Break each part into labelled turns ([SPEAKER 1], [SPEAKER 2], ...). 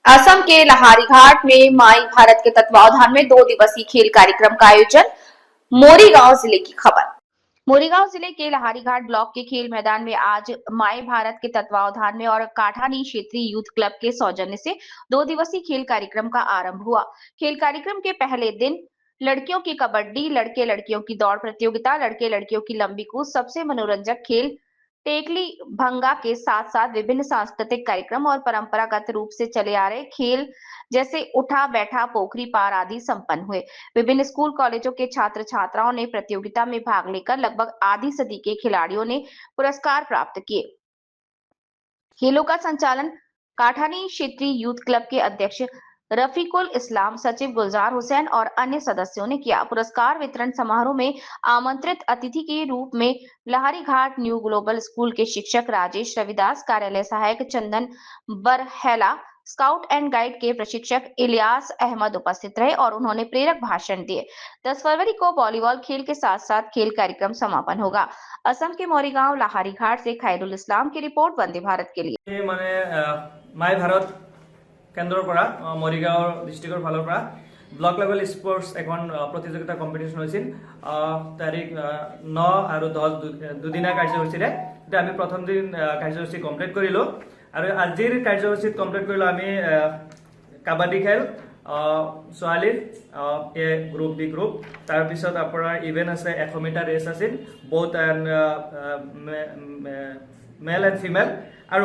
[SPEAKER 1] असम के लहारीघाट में माई भारत के तत्वावधान में 2 दिवसीय खेल कार्यक्रम का आयोजन। मोरीगांव जिले की खबर। मोरीगांव जिले के लहारीघाट ब्लॉक के खेल मैदान में आज माई भारत के तत्वावधान में और काठानी क्षेत्रीय यूथ क्लब के सौजन्य से 2 दिवसीय खेल कार्यक्रम का आरंभ हुआ। खेल कार्यक्रम के पहले दिन लड़कियों की कबड्डी, लड़के लड़कियों की दौड़ प्रतियोगिता, लड़के लड़कियों की लंबी कूद, सबसे मनोरंजक खेल टेकली भंगा के साथ साथ विभिन्न सांस्कृतिक कार्यक्रम और परंपरागत रूप से चले आ रहे खेल जैसे उठा बैठा, पोखरी पार आदि संपन्न हुए। विभिन्न स्कूल कॉलेजों के छात्र छात्राओं ने प्रतियोगिता में भाग लेकर लगभग आधी सदी के खिलाड़ियों ने पुरस्कार प्राप्त किए। खेलों का संचालन काठानी क्षेत्रीय यूथ क्लब के अध्यक्ष रफीकुल इस्लाम, सचिव गुलजार हुसैन और अन्य सदस्यों ने किया। पुरस्कार वितरण समारोह में आमंत्रित अतिथि के रूप में लहारीघाट न्यू ग्लोबल स्कूल के शिक्षक राजेश रविदास, कार्यालय सहायक चंदन बरहैला, स्काउट एंड गाइड के प्रशिक्षक इलियास अहमद उपस्थित रहे और उन्होंने प्रेरक भाषण दिए। 10 फरवरी को वॉलीबॉल खेल के साथ साथ खेल कार्यक्रम समापन होगा। असम के मोरीगांव लहारीघाट से खैरुल इस्लाम की रिपोर्ट, वंदे भारत के लिए।
[SPEAKER 2] माई भारत केन्द्र मरीगाँव डिस्ट्रिक्टर फालर ब्लक लेवल स्पोर्ट्स एन प्रतियोगिता कम्पिटिशन होइছিল तारीख 9 और 10 दुदिना कार्यसूची आम प्रथम दिन कार्यसूची कमप्लीट करूँ और आजिर कार्यसूची कमप्लीट करूँ आम काबाडी खेल छोৱালীৰ ए ग्रुप बी ग्रुप तार पिছত আপোনাৰ इवेंट আছে 100 মিটাৰ ৰেচ আছিল बोथ मेल एंड फिमेल और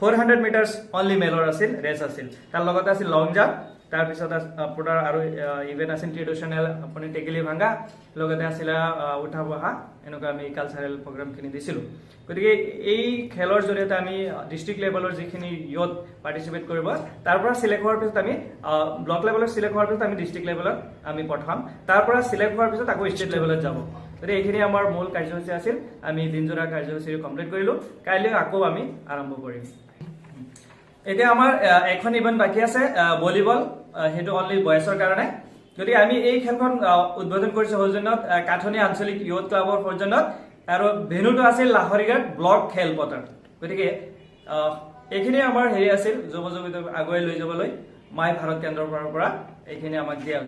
[SPEAKER 2] 400 মিটাৰ্स ओनली मेलर আছিল रेस আছিল तार लगते আছিল लंग जाम्प तार पिছত আপোনাৰ আৰু इवेंट আছিল ट्रेडिशनल আপুনি টেকেলি ভাঙা লগতে আছিল উঠা বহা এনেকুৱা আমি কালচাৰেল প্ৰগ্ৰামখিনি দিছিলোঁ গতিকে এই খেলৰ জৰিয়তে আমি ডিস্ট্ৰিক্ট লেভেলৰ যিখিনি ইয়থ পাৰ্টিচিপেট কৰিব তাৰ পৰা সিলেক্ট হোৱাৰ পিছত আমি ব্লক লেভেলত সিলেক্ট হোৱাৰ পিছত আমি ডিস্ট্ৰিক্ট লেভেলত আমি পঠাম তাৰ পৰা সিলেক্ট হোৱাৰ পিছত আকৌ ষ্টেট লেভেলত যাব গতিকে এইখিনি আমাৰ মূল কাৰ্যসূচী আছিল আমি দিনজোৰা কাৰ্যসূচী কমপ্লিট কৰিলোঁ কাইলৈ আকৌ আমি আৰম্ভ কৰিম এতিয়া আমাৰ এখন ইভেন্ট বাকি আছে ভলিবল হেতু অনলি বয়সৰ কাৰণে যদি আমি এই খেলখন উদ্বোধন কৰিছো সৌজন্যত কাঠনি আঞ্চলিক ইয়থ ক্লাবৰ সৌজন্যত আৰু ভেনুটো আছিল লাহৰীঘাট ব্লক খেল পথাৰ গতিকে এইখিনি আমাৰ হেৰি আছিল যুৱ যুৱতীক আগুৱাই লৈ যাবলৈ মাই ভাৰত কেন্দ্ৰৰ পৰা এইখিনি আমাক দিয়া